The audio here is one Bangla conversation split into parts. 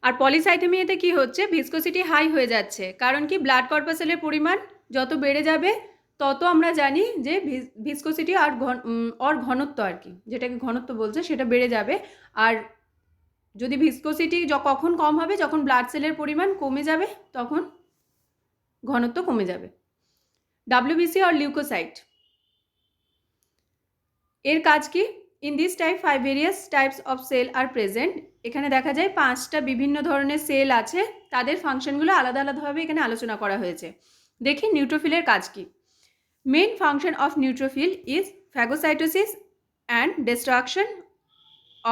আর পলিসাইথেমিয়াতে কি হচ্ছে, ভিসকোসিটি হাই হয়ে যাচ্ছে, কারণ কি ব্লাড কর্পাসেলের পরিমাণ যত বেড়ে যাবে তত আমরা জানি যে ভিসকোসিটি আর ঘনত্ব আর কি, যেটাকে ঘনত্ব বলছে, সেটা বেড়ে যাবে। আর যদি ভিসকোসিটি কখন কম হবে, যখন ব্লাড সেলের পরিমাণ কমে যাবে তখন ঘনত্ব কমে যাবে। ডাব্লিউবিসি আর লিউকোসাইট এর কাজ কি? In this type 5 various types of cell are present. এখানে দেখা যায় 5টা বিভিন্ন ধরনের সেল আছে, তাদের ফাংশনগুলো আলাদা আলাদাভাবে এখানে আলোচনা করা হয়েছে। দেখি নিউট্রোফিলের কাজ কি। Main function of neutrophil is phagocytosis and destruction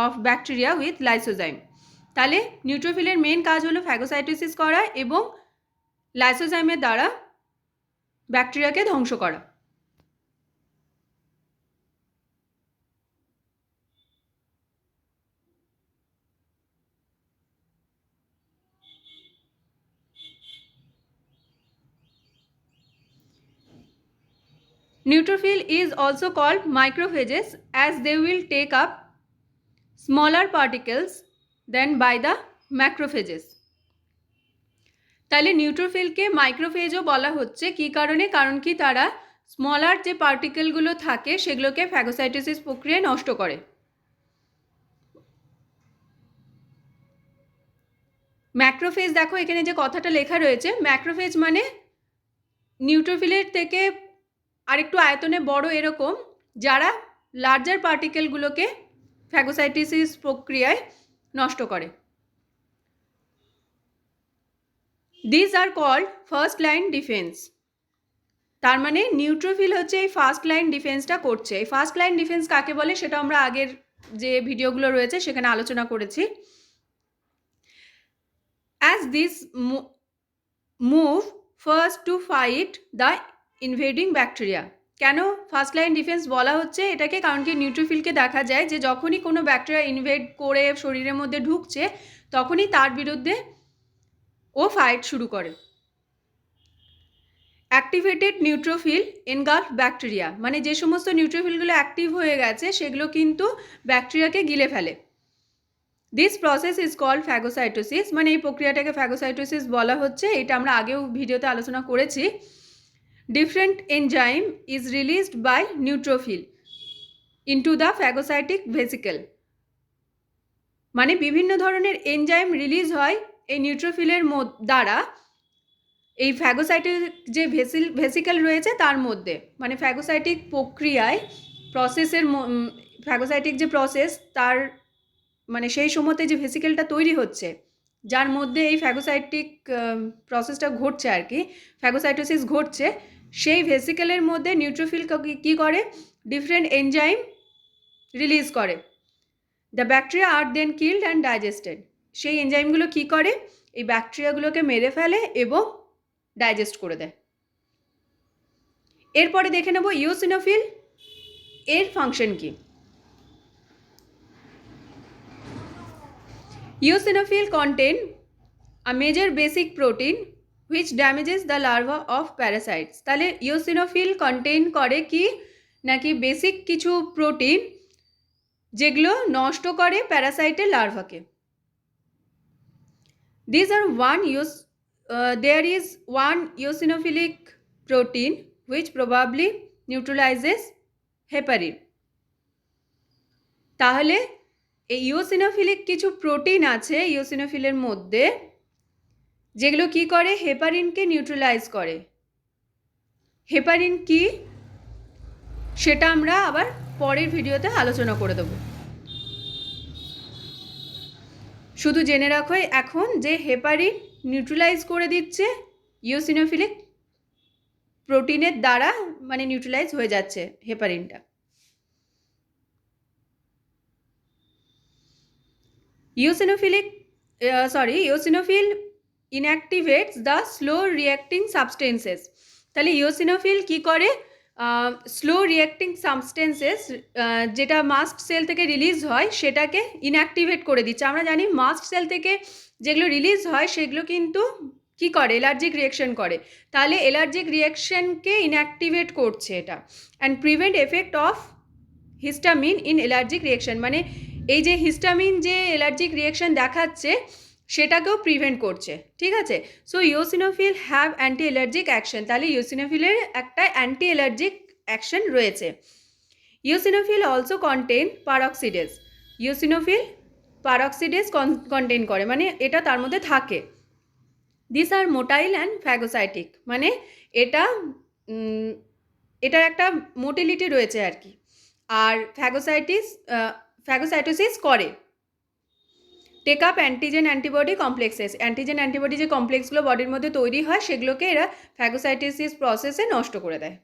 of bacteria with lysozyme. তাহলে নিউট্রোফিলের মেন কাজ হলো ফ্যাগোসাইটোসিস করা এবং লাইসোজাইমের দ্বারা ব্যাকটেরিয়াকে ধ্বংস করা। Neutrophil is also called macrophages as they will take up smaller particles than by the macrophages. তাহলে নিউট্রোফিলকে মাইক্রোফেজও বলা হচ্ছে, কি কারণে? কারণ কি তারা স্মলার যে পার্টিকেলগুলো থাকে সেগুলোকে ফ্যাগোসাইটোসিস প্রক্রিয়ায় নষ্ট করে। ম্যাক্রোফেজ, দেখো এখানে যে কথাটা লেখা রয়েছে, ম্যাক্রোফেজ মানে নিউট্রোফিলের থেকে আরেকটু আয়তনে বড় এরকম, যারা লার্জার পার্টিকেলগুলোকে ফ্যাগোসাইটোসিস প্রক্রিয়ায় নষ্ট করে। This are called first line defence. তার মানে নিউট্রোফিল হচ্ছে এই ফার্স্ট লাইন ডিফেন্সটা করছে। এই ফার্স্ট লাইন ডিফেন্স কাকে বলে সেটা আমরা আগের যে ভিডিওগুলো রয়েছে সেখানে আলোচনা করেছি। As this move first to fight the ইনভেডিং bacteria. কেন ফার্স্ট লাইন ডিফেন্স বলা হচ্ছে এটাকে? কারণ কি নিউট্রোফিলকে দেখা যায় যে যখনই কোনো ব্যাকটেরিয়া ইনভেড করে শরীরের মধ্যে ঢুকছে তখনই তার বিরুদ্ধে ও ফাইট শুরু করে। অ্যাক্টিভেটেড নিউট্রোফিল এনগাল্ফ ব্যাকটেরিয়া, মানে যে সমস্ত নিউট্রোফিলগুলো অ্যাক্টিভ হয়ে গেছে সেগুলো কিন্তু ব্যাকটেরিয়াকে গিলে ফেলে। This process is called phagocytosis, মানে এই প্রক্রিয়াটাকে ফ্যাগোসাইটোসিস বলা হচ্ছে, এটা আমরা আগেও ভিডিওতে আলোচনা করেছি। Different enzyme is released by neutrophil into the phagocytic vesicle, মানে বিভিন্ন ধরনের এনজাইম রিলিজ হয় এই নিউট্রোফিলের দ্বারা এই ফ্যাগোসাইটিক যে ভেসিকেল রয়েছে তার মধ্যে, মানে ফ্যাগোসাইটিক প্রক্রিয়ায় প্রসেসের ফ্যাগোসাইটিক যে প্রসেস তার মানে সেই সময়তে যে ভেসিকেলটা তৈরি হচ্ছে যার মধ্যে এই ফ্যাগোসাইটিক প্রসেসটা ঘটছে আর কি, ফ্যাগোসাইটোসিস ঘটছে, সেই ভেসিকেলের মধ্যে নিউট্রোফিল কী করে? ডিফারেন্ট এনজাইম রিলিজ করে। The bacteria are then killed and digested. সেই এনজাইমগুলো কী করে? এই ব্যাকটেরিয়াগুলোকে মেরে ফেলে এবং ডাইজেস্ট করে দেয়। এরপরে দেখে নেব ইওসিনোফিল এর ফাংশন কি। Eosinophil contain a major basic protein which damages the larva of parasites. তাহলে ইওসিনোফিল কন্টেন করে কি নাকি বেসিক কিছু প্রোটিন যেগুলো নষ্ট করে প্যারাসাইটের লার্ভাকে। These are there is one eosinophilic protein which probably neutralizes heparin. তাহলে এই ইওসিনোফিলিক কিছু প্রোটিন আছে ইওসিনোফিলের মধ্যে যেগুলো কি করে? হেপারিনকে নিউট্রালাইজ করে। হেপারিন কি সেটা আমরা আবার পরের ভিডিওতে আলোচনা করে দেব। শুধু জেনে রাখো এখন যে হেপারিন নিউট্রালাইজ করে দিচ্ছে ইওসিনোফিলিক প্রোটিনের দ্বারা, মানে নিউট্রালাইজ হয়ে যাচ্ছে হেপারিনটা। Eosinophil inactivates the slow reacting substances. তাহলে ইওসিনোফিল কি করে? স্লো রিঅ্যাক্টিং সাবস্টেন্সেস যেটা মাস্ট সেল থেকে রিলিজ হয় সেটাকে ইনঅ্যাক্টিভেট করে দিচ্ছে। আমরা জানি মাস্ট সেল থেকে যেগুলো রিলিজ হয় সেগুলো কিন্তু কি করে? অ্যালার্জিক রিয়াকশন করে। তাহলে অ্যালার্জিক রিয়াকশনকে ইনঅ্যাক্টিভেট করছে এটা। And prevent effect of histamine in allergic reaction, মানে এই যে হিস্টামিন যে অ্যালার্জিক রিয়াকশন দেখাচ্ছে সেটাকেও প্রিভেন্ট করছে, ঠিক আছে। So eosinophil have anti allergic action, তাহলে ইওসিনোফিলের একটা অ্যান্টি অ্যালার্জিক অ্যাকশন রয়েছে। Eosinophil also contain peroxidase, eosinophil peroxidase contain করে, মানে এটা তার মধ্যে থাকে। This are motile and phagocytic, মানে এটা এটার একটা মোটিলিটি রয়েছে আর কি। আর ফ্যাগোসাইটোসিস করে। Take up antigen antibody complexes, antigen antibody যে কমপ্লেক্সগুলো বডির মধ্যে তৈরি হয় সেগুলোকে এরা ফ্যাগোসাইটোসিস প্রসেসে নষ্ট করে দেয়।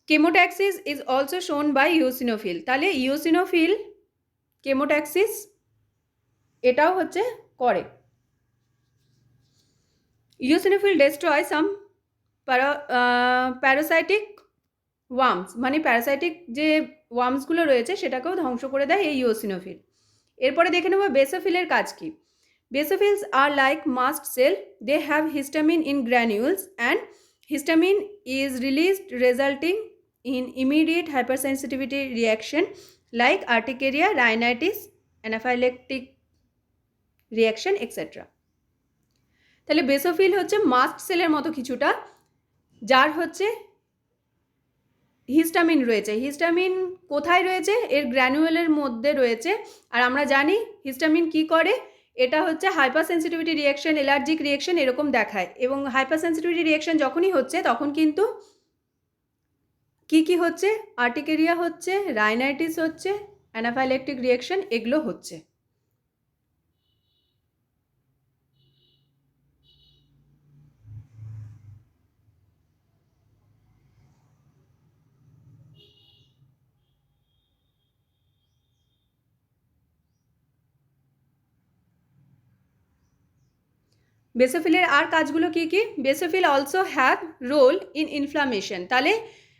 Chemotaxis is also shown by eosinophil, তাহলে ইওসিনোফিল কেমোট্যাক্সিস এটাও হচ্ছে করে। Eosinophil destroy some parasitic worms, মানে প্যারাসাইটিক যে ওয়ার্মসগুলো রয়েছে সেটাকেও ধ্বংস করে দেয় এই ইওসিনোফিল। এরপরে দেখে নেব বেসোফিলের কাজ কি। Basophils are like mast cell, they have histamine in granules and histamine is released resulting in immediate hypersensitivity reaction like urticaria, rhinitis, anaphylactic reaction etc. তাহলে বেসোফিল হচ্ছে মাস্ট সেলের মতো কিছুটা, যার হচ্ছে হিস্টামিন রয়েছে। হিস্টামিন কোথায় রয়েছে? এর গ্র্যানুয়েলের মধ্যে রয়েছে। আর আমরা জানি হিস্টামিন কি করে, এটা হচ্ছে hyper sensitivity reaction, allergic reaction এরকম দেখায়। এবং হাইপার সেন্সিটিভিটি রিয়াকশন যখনই হচ্ছে তখন কিন্তু কি হচ্ছে, আর্টিকেরিয়া হচ্ছে, রাইনাইটিস হচ্ছে, অ্যানাফাইল্যাক্টিক রিয়াকশন এগুলো হচ্ছে। বেসোফিলের আর কাজগুলো কি কি? Basophil also have role in inflammation, তাহলে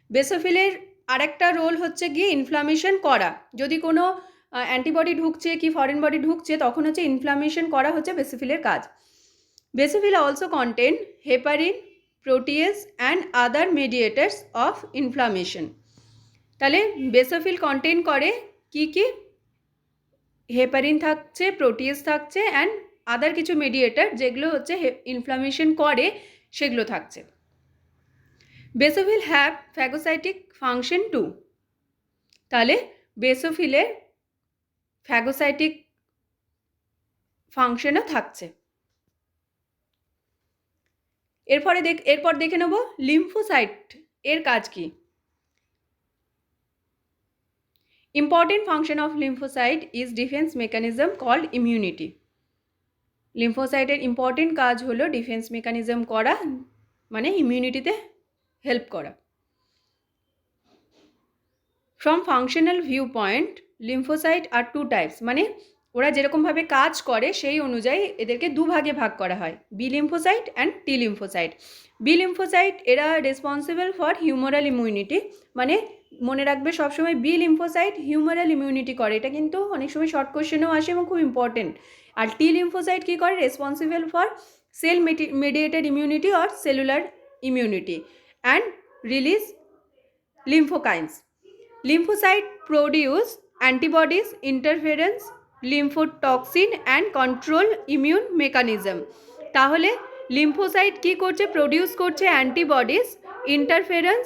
বেসোফিলের আরেকটা রোল হচ্ছে গিয়ে ইনফ্লামেশন করা। যদি কোনো অ্যান্টিবডি ঢুকছে কি ফরেন বডি ঢুকছে তখন হচ্ছে ইনফ্লামেশন করা হচ্ছে বেসোফিলের কাজ। Basophil also contain heparin, protease and other mediators of inflammation, তাহলে বেসোফিল কন্টেন করে কি কি? হেপারিন থাকছে, প্রোটিয়েজ থাকছে অ্যান্ড আদার কিছু মেডিয়েটার যেগুলো হচ্ছে ইনফ্লামেশন করে সেগুলো থাকছে। Basophil have phagocytic function too, তাহলে বেসোফিলের ফ্যাগোসাইটিক ফাংশনও থাকছে। এরপর দেখে নেব লিম্ফোসাইট এর কাজ কি। Important function of lymphocyte is defence mechanism called immunity. লিম্ফোসাইটের ইম্পর্টেন্ট কাজ হলো ডিফেন্স মেকানিজম করা, মানে ইমিউনিটিতে হেল্প করা। From functional view point lymphocyte are two types, মানে ওরা যেরকমভাবে কাজ করে সেই অনুযায়ী এদেরকে দুভাগে ভাগ করা হয়, B lymphocyte and T lymphocyte. B lymphocyte এরা রেসপন্সিবল ফর হিউমারাল ইমিউনিটি, মানে মনে রাখবে সবসময় বি লিম্ফোসাইট হিউমারাল ইমিউনিটি করে, এটা কিন্তু অনেক সময় শর্ট কোশ্চেনেও আসে এবং খুব ইম্পর্টেন্ট। আর টি লিম্ফোসাইট কী করে? Responsible for cell mediated immunity or cellular immunity and release lymphokines. Lymphocyte produce antibodies, interferons, lymphotoxin and control immune mechanism. তাহলে লিম্ফোসাইট কী করছে? প্রডিউস করছে অ্যান্টিবডিজ, ইন্টারফেরেন্স,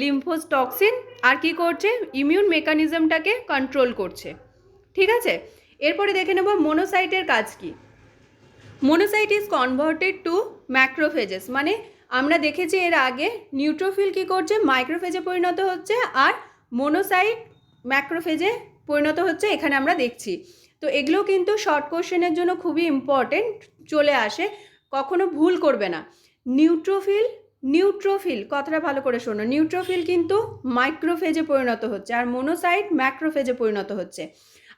লিম্ফোটক্সিন আর কি করছে? ইমিউন মেকানিজমটাকে কন্ট্রোল করছে, ঠিক আছে। এরপরে দেখে নেব মোনোসাইটের কাজ কি। Monocyte is converted to macrophages, মানে আমরা দেখেছি এর আগে নিউট্রোফিল কী করছে? মাইক্রোফেজে পরিণত হচ্ছে, আর মোনোসাইট ম্যাক্রোফেজে পরিণত হচ্ছে, এখানে আমরা দেখছি। তো এগুলো কিন্তু শর্ট কোশ্চেনের জন্য খুবই ইম্পর্টেন্ট চলে আসে, কখনো ভুল করবে না। নিউট্রোফিল কথাটা ভালো করে শোনো, নিউট্রোফিল কিন্তু মাইক্রোফেজে পরিণত হচ্ছে আর মোনোসাইট ম্যাক্রোফেজে পরিণত হচ্ছে।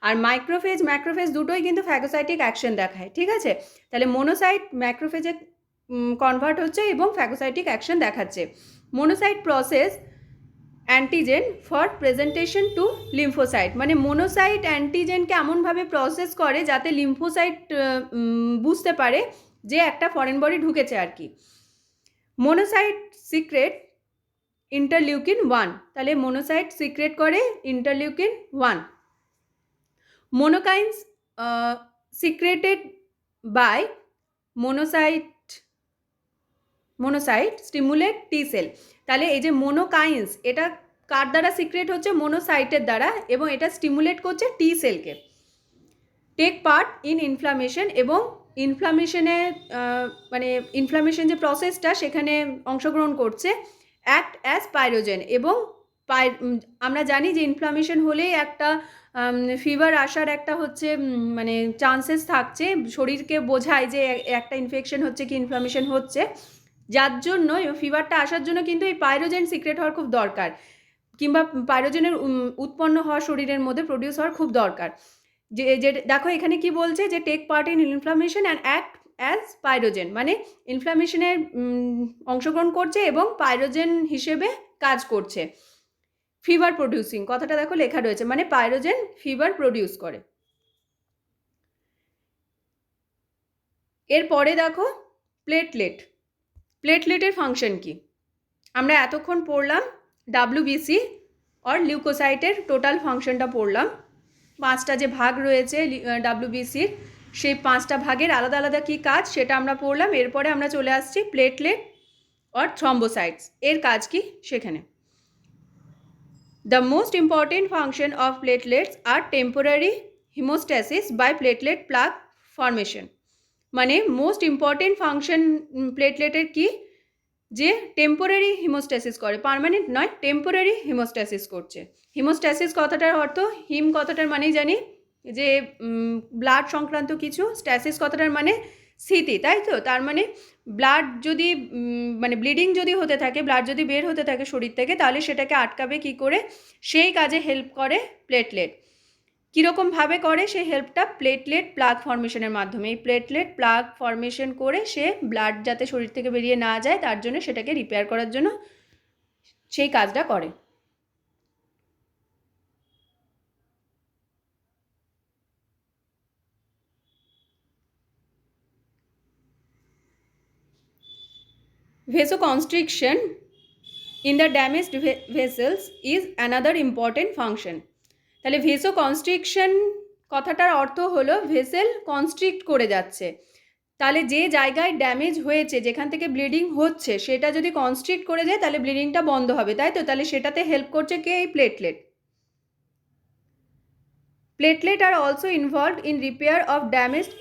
আর ম্যাক্রোফেজ দুটোই কিন্তু ফ্যাগোসাইটিক অ্যাকশন দেখায়, ঠিক আছে। তাহলে মোনোসাইট ম্যাক্রোফেজে কনভার্ট হচ্ছে এবং ফ্যাগোসাইটিক অ্যাকশন দেখাচ্ছে। Monocyte process antigen for presentation to lymphocyte, মানে মোনোসাইট অ্যান্টিজেনকে এমনভাবে প্রসেস করে যাতে লিম্ফোসাইট বুঝতে পারে যে একটা ফরেন বডি ঢুকেছে আর কি। মোনোসাইট সিক্রেট ইন্টারলিউকিন 1, তাহলে মোনোসাইট সিক্রেট করে interleukin 1। Monokines secreted by monocyte stimulate T cell. তাহলে এই যে মোনোকাইন্স, এটা কার দ্বারা সিক্রেট হচ্ছে? মোনোসাইটের দ্বারা, এবং এটা স্টিমুলেট করছে টি সেলকে। টেক পার্ট ইন ইনফ্লামেশন, এবং ইনফ্লামেশনে মানে ইনফ্লামেশন যে প্রসেসটা সেখানে অংশগ্রহণ করছে। অ্যাক্ট অ্যাজ পাইরোজেন, এবং আমরা জানি যে ইনফ্লামেশন হলেই একটা ফিভার আসার একটা হচ্ছে মানে চান্সেস থাকছে, শরীরকে বোঝায় যে একটা ইনফেকশন হচ্ছে কি ইনফ্লামেশন হচ্ছে, যার জন্য ফিভারটা আসার জন্য কিন্তু এই পাইরোজেন সিক্রেট হওয়ার খুব দরকার, কিংবা পাইরোজেনের উৎপন্ন হওয়া শরীরের মধ্যে প্রডিউস হওয়ার খুব দরকার। যে দেখো এখানে কি বলছে, যে take part in inflammation and act as pyrogen, মানে ইনফ্লামেশনের অংশগ্রহণ করছে এবং পাইরোজেন হিসেবে কাজ করছে। ফিভার প্রডিউসিং, কথাটা দেখো লেখা রয়েছে, মানে পাইরোজেন ফিভার প্রডিউস করে। এরপরে দেখো প্লেটলেটের ফাংশন কি? আমরা এতক্ষণ পড়লাম ডাব্লিউবিসি আর লিউকোসাইটের টোটাল ফাংশনটা পড়লাম। 5টা যে ভাগ রয়েছে ডাব্লিউবিসির, সেই 5টা ভাগের আলাদা আলাদা কী কাজ সেটা আমরা পড়লাম। এরপরে আমরা চলে আসছি প্লেটলেট আর থ্রম্বোসাইটস, এর কাজ কি সেখানে। The most important function of platelets are temporary hemostasis by platelet plug formation, মানে মোস্ট ইম্পর্টেন্ট ফাংশন প্লেটলেটের কি, যে টেম্পোরারি হিমোস্ট্যাসিস করে, পার্মানেন্ট নয়, টেম্পোরারি হিমোস্ট্যাসিস করছে। হিমোস্ট্যাসিস কথাটার অর্থ, হিম কথাটার মানেই জানি যে ব্লাড সংক্রান্ত কিছু, স্ট্যাসিস কথাটার মানে স্থিতি, তাই তো? তার মানে ব্লাড যদি মানে ব্লিডিং যদি হতে থাকে, ব্লাড যদি বের হতে থাকে শরীর থেকে, তাহলে সেটাকে আটকাবে কি করে? সেই কাজে হেল্প করে প্লেটলেট। কীরকমভাবে করে সেই হেল্পটা? প্লেটলেট প্লাগ ফর্মেশনের মাধ্যমে। এই প্লেটলেট প্লাগ ফর্মেশন করে সে ব্লাড যাতে শরীর থেকে বেরিয়ে না যায় তার জন্য, সেটাকে রিপেয়ার করার জন্য সেই কাজটা করে। Vasoconstriction in the damaged vessels is another important function. তাহলে ভেসোকনস্ট্রিকশন কথাটার অর্থ হলো ভেসেল কনস্ট্রিক্ট করে যাচ্ছে। তাহলে যে জায়গায় ড্যামেজ হয়েছে, যেখান থেকে ব্লিডিং হচ্ছে, সেটা যদি কনস্ট্রিক্ট করে যায় তাহলে ব্লিডিংটা বন্ধ হবে, তাই তো? তাহলে সেটাতে হেল্প করছে কে? এই platelet. Platelet are also involved in repair of damaged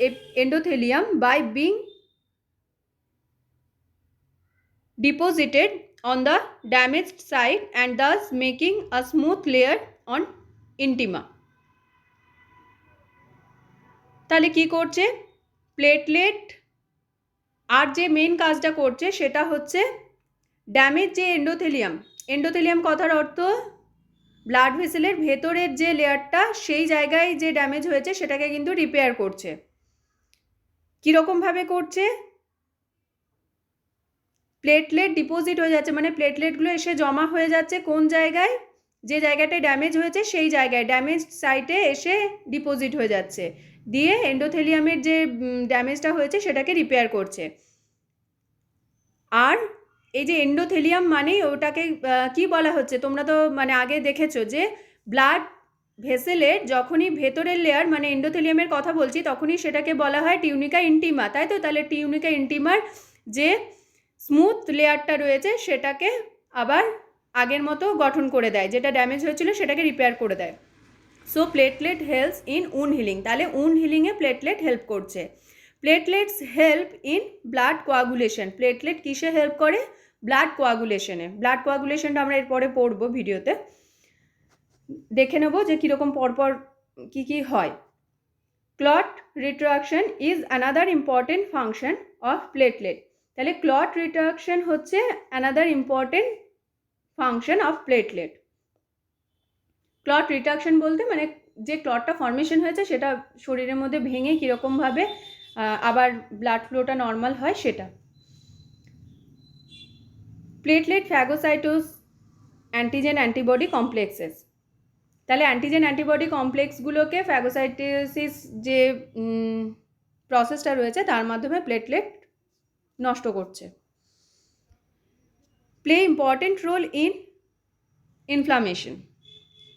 endothelium by being deposited on the damaged side and thus making a smooth layer on intima. তাহলে কি করছে প্লেটলেট? আর যে মেন কাজটা করছে সেটা হচ্ছে ড্যামেজ যে এন্ডোথেলিয়াম কথার অর্থ ব্লাড ভেসেলের ভেতরের যে লেয়ারটা, সেই জায়গায় যে ড্যামেজ হয়েছে সেটাকে কিন্তু রিপেয়ার করছে। কীরকমভাবে করছে? প্লেটলেট ডিপোজিট হয়ে যাচ্ছে, মানে প্লেটলেটগুলো এসে জমা হয়ে যাচ্ছে কোন জায়গায়? যে জায়গাটায় ড্যামেজ হয়েছে সেই জায়গায়, ড্যামেজ সাইটে এসে ডিপোজিট হয়ে যাচ্ছে, দিয়ে এন্ডোথেলিয়ামের যে ড্যামেজটা হয়েছে সেটাকে রিপেয়ার করছে। আর এই যে এন্ডোথেলিয়াম মানে ওটাকে কি বলা হচ্ছে? তোমরা তো মানে আগে দেখেছো যে ব্লাড ভেসেলের যখনই ভেতরের লেয়ার মানে এন্ডোথেলিয়ামের কথা বলছি, তখনই সেটাকে বলা হয় টিউনিকা ইন্টিমা, তাই তো? তাহলে টিউনিকা ইন্টিমার যে স্মুথ লেয়ারটা রয়েছে সেটাকে আবার আগের মতো গঠন করে দেয়, যেটা ড্যামেজ হয়েছিল সেটাকে রিপেয়ার করে দেয়। So platelet helps in wound healing. তাহলে উন্ড হিলিংয়ে প্লেটলেট হেল্প করছে। Platelets help in blood coagulation. Platelet কিসে হেল্প করে? ব্লাড কোয়াগুলেশনে। ব্লাড কোয়াগুলেশনটা আমরা এরপরে পড়বো ভিডিওতে, দেখে নেবো যে কীরকম পরপর কী কী হয়। Clot retraction is another important function of platelet. তাহলে ক্লট রিট্রাকশন হচ্ছে another important function of platelet. Clot retraction বলতে মানে যে ক্লটটা ফর্মেশন হয়েছে সেটা শরীরের মধ্যে ভেঙে কীরকমভাবে আবার ব্লাড ফ্লোটা নর্মাল হয় সেটা। Platelet phagocytose antigen antibody complexes. তাহলে অ্যান্টিজেন অ্যান্টিবডি কমপ্লেক্সগুলোকে ফ্যাগোসাইটোসিস যে প্রসেসটা রয়েছে তার মাধ্যমে প্লেটলেট নষ্ট করছে। Play important role in inflammation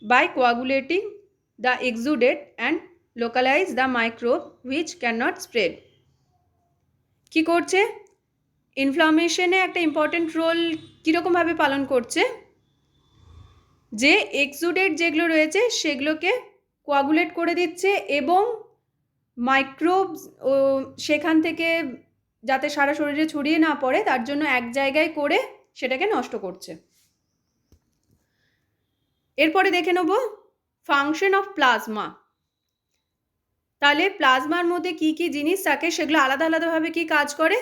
by coagulating the exudate and localize the microbe which cannot spread. কি করছে? ইনফ্লামেশনে একটা ইম্পর্টেন্ট রোল কীরকমভাবে পালন করছে, যে এক্সুডেট যেগুলো রয়েছে সেগুলোকে কোয়াগুলেট করে দিচ্ছে এবং মাইক্রোবস সেখান থেকে যাতে সারা শরীরে ছড়িয়ে না পড়ে তার জন্য এক জায়গায় করে সেটাকে নষ্ট করছে। এরপরে দেখে নেব ফাংশন অফ প্লাজমা। তাহলে প্লাজমার মধ্যে কি কি জিনিস থাকে সেগুলো আলাদা আলাদাভাবে কি কাজ করে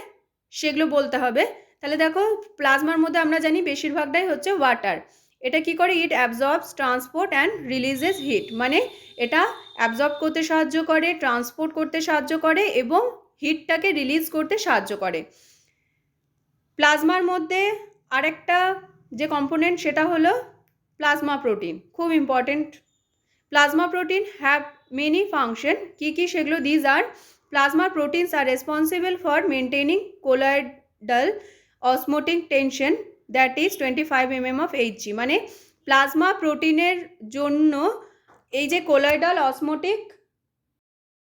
সেগুলো বলতে হবে। তাহলে দেখো, প্লাজমার মধ্যে আমরা জানি বেশিরভাগটাই হচ্ছে ওয়াটার। এটা কি করে? It absorbs, transport and releases heat, মানে এটা অ্যাবজর্ব করতে সাহায্য করে, ট্রান্সপোর্ট করতে সাহায্য করে এবং হিটটাকে রিলিজ করতে সাহায্য করে। প্লাজমার মধ্যে আরেকটা যে কম্পোনেন্ট সেটা হলো প্লাজমা প্রোটিন, খুব important. Plasma protein have many function. কী কী সেগুলো? These are plasma proteins are responsible for maintaining colloidal osmotic tension that is 25 mm of Hg, মানে প্লাজমা প্রোটিনের জন্য এই যে কোলয়েডাল অসমোটিক